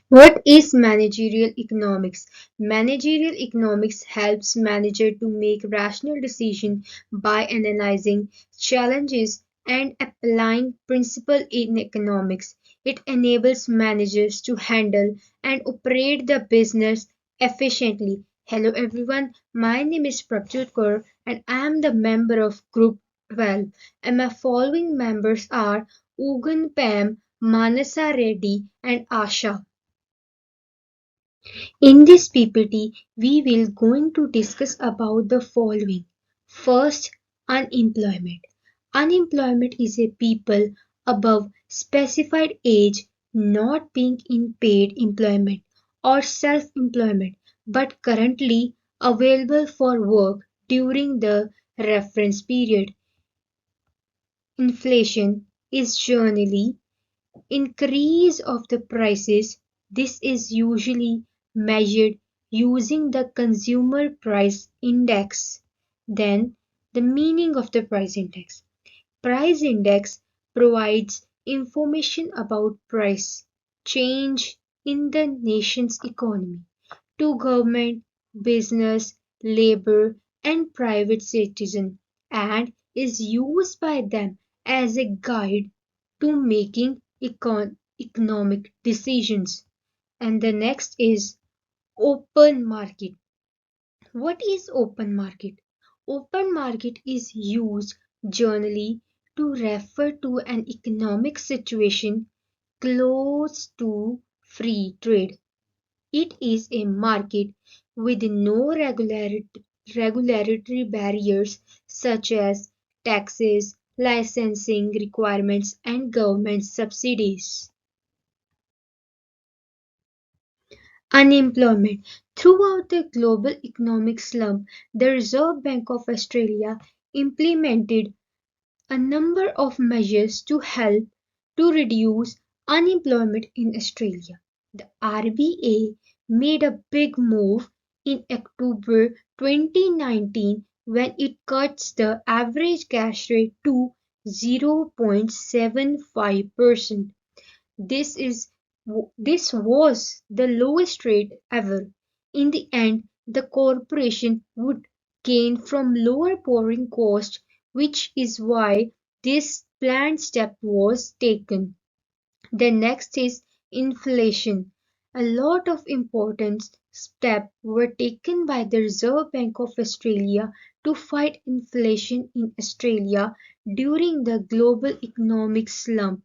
What is managerial economics? Managerial economics helps manager to make rational decisions by analyzing challenges and applying principles in economics. It enables managers to handle and operate the business efficiently. Hello everyone, my name is Prabjot Kaur and I am the member of Group 12 and my following members are Ugan Pam, Manasa Reddy and Asha. In this PPT, we will going to discuss about the following. First, unemployment. Unemployment is a people above specified age not being in paid employment or self-employment but currently available for work during the reference period. Inflation is generally increase of the prices. This is usually measured using the consumer price index. Then the meaning of the price index. Price index provides information about price change in the nation's economy to government, business, labor, and private citizen and is used by them as a guide to making economic decisions. And the next is open market. What is open market? Open market is used generally to refer to an economic situation close to free trade. It is a market with no regulatory barriers such as taxes, licensing requirements, and government subsidies. Unemployment. Throughout the global economic slump, the Reserve Bank of Australia implemented a number of measures to help to reduce unemployment in Australia. The RBA made a big move in October 2019 when it cuts the average cash rate to 0.75%. This is this was the lowest rate ever. In the end, the corporation would gain from lower borrowing cost, which is why this planned step was taken. The next is inflation. A lot of important steps were taken by the Reserve Bank of Australia to fight inflation in Australia during the global economic slump.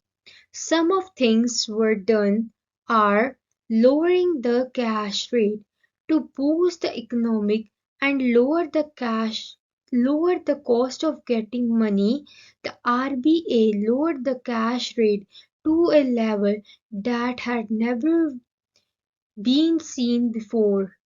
Some of things were done are lowering the cash rate to boost the economic and lower the cost of getting money. The RBA lowered the cash rate to a level that had never been seen before.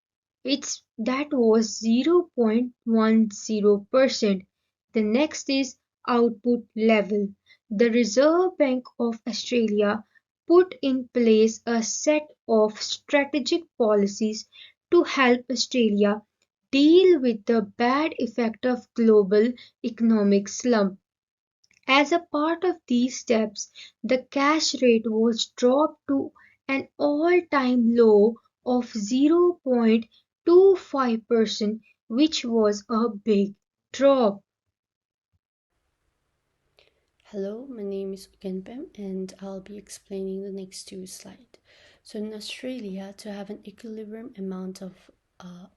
That was 0.10%. The next is output level. The Reserve Bank of Australia put in place a set of strategic policies to help Australia deal with the bad effect of global economic slump. As a part of these steps, the cash rate was dropped to an all-time low of 0.25%, which was a big drop. Hello, my name is Ugenpem and I'll be explaining the next two slides. So in Australia, to have an equilibrium amount of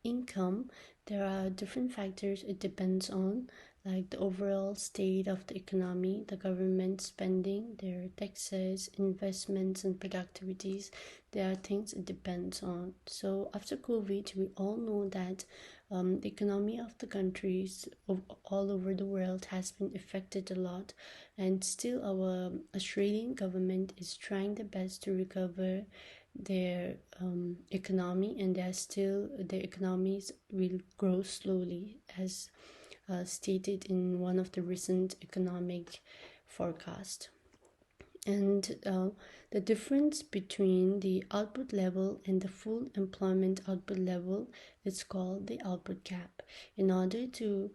income, there are different factors it depends on, like the overall state of the economy, the government spending, their taxes, investments, and productivities. There are things it depends on. So after COVID, we all know that the economy of the countries all over the world has been affected a lot, and still our Australian government is trying the best to recover their economy, and their economies will grow slowly as stated in one of the recent economic forecast. And the difference between the output level and the full employment output level is called the output gap. In order to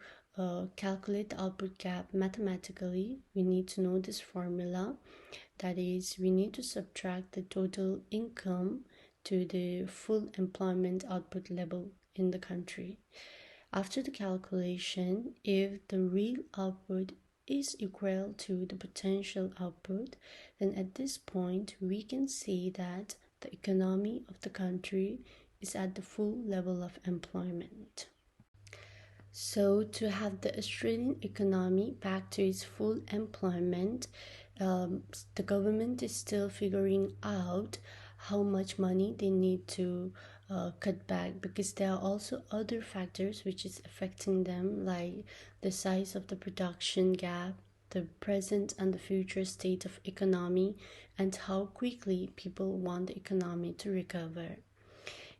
calculate the output gap mathematically, we need to know this formula. That is, we need to subtract the total income to the full employment output level in the country. After the calculation, if the real output is equal to the potential output, then at this point we can say that the economy of the country is at the full level of employment. So, to have the Australian economy back to its full employment, the government is still figuring out how much money they need to cut back, because there are also other factors which is affecting them, like the size of the production gap, the present and the future state of economy, and how quickly people want the economy to recover.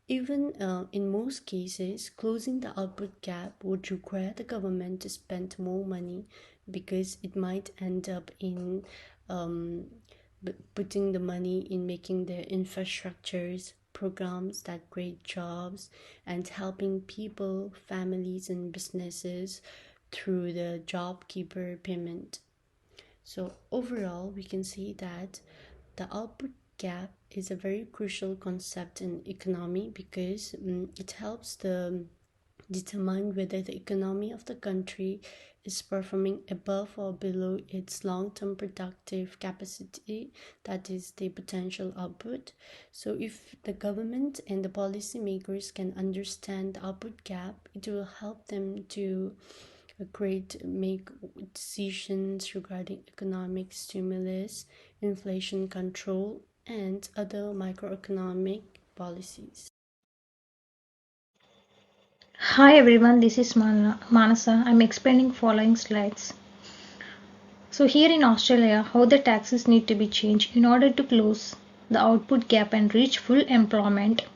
Even in most cases, closing the output gap would require the government to spend more money, because it might end up in putting the money in making their infrastructures, programs that create jobs, and helping people, families, and businesses through the job keeper payment. So overall, we can see that the output gap is a very crucial concept in economy, because it helps to determine whether the economy of the country is performing above or below its long-term productive capacity, that is the potential output. So if the government and the policymakers can understand the output gap, it will help them to make decisions regarding economic stimulus, inflation control, and other microeconomic policies. Hi everyone, this is Manasa. I'm explaining following slides. So here in Australia, how the taxes need to be changed in order to close the output gap and reach full employment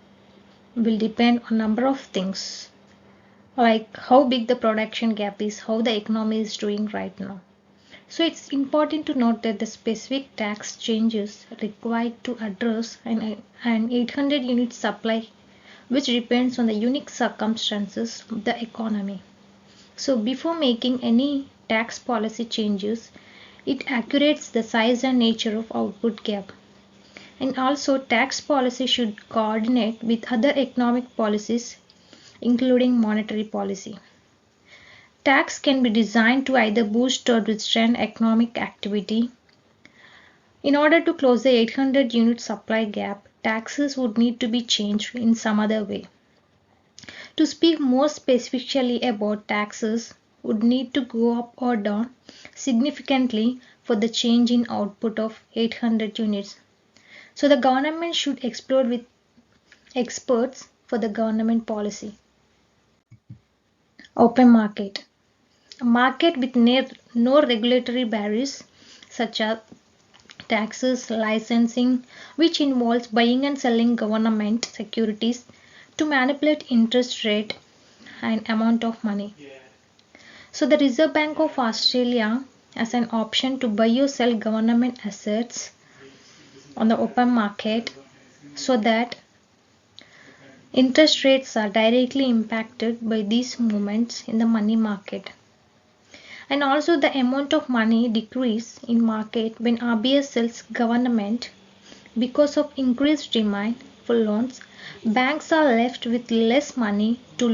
will depend on number of things, like how big the production gap is, how the economy is doing right now. So it's important to note that the specific tax changes required to address an 800 unit supply, which depends on the unique circumstances of the economy. So before making any tax policy changes, it accurates the size and nature of output gap. And also tax policy should coordinate with other economic policies, including monetary policy. Tax can be designed to either boost or withstand economic activity. In order to close the 800 unit supply gap, taxes would need to be changed in some other way. To speak more specifically about taxes would need to go up or down significantly for the change in output of 800 units. So the government should explore with experts for the government policy. Open market. A market with no regulatory barriers such as taxes, licensing, which involves buying and selling government securities to manipulate interest rate and amount of money. So the Reserve Bank of Australia has an option to buy or sell government assets on the open market, so that interest rates are directly impacted by these movements in the money market. And also the amount of money decrease in market when RBI sells government because of increased demand for loans. Banks are left with less money to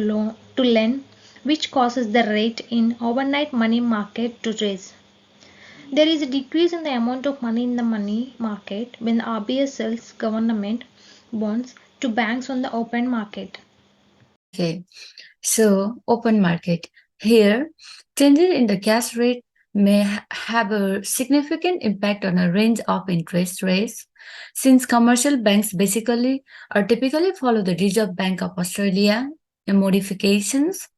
lend, which causes the rate in overnight money market to raise. There is a decrease in the amount of money in the money market when the RBI sells government bonds to banks on the open market. Okay, so open market. Here, changes in the cash rate may have a significant impact on a range of interest rates, since commercial banks basically or typically follow the Reserve Bank of Australia modifications.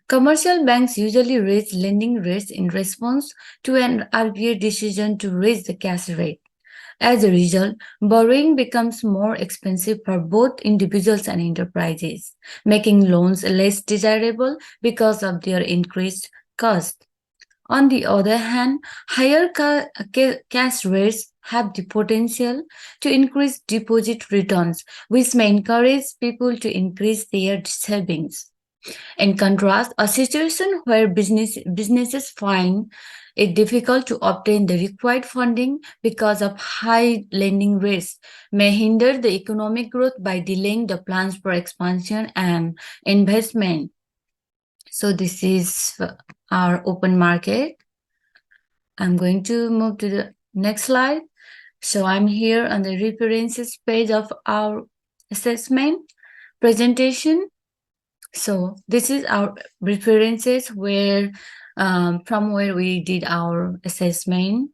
Commercial banks usually raise lending rates in response to an RBI decision to raise the cash rate. As a result, borrowing becomes more expensive for both individuals and enterprises, making loans less desirable because of their increased cost. On the other hand, higher cash rates have the potential to increase deposit returns, which may encourage people to increase their savings. In contrast, a situation where businesses find it difficult to obtain the required funding because of high lending rates may hinder the economic growth by delaying the plans for expansion and investment. So this is our open market. I'm going to move to the next slide. So I'm here on the references page of our assessment presentation. So this is our references where from where we did our assessment.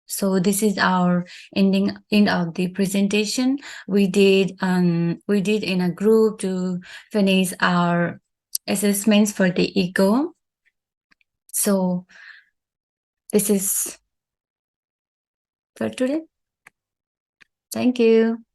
So this is our end of the presentation. We did in a group to finish our assessments for the eco. So this is for today. Thank you.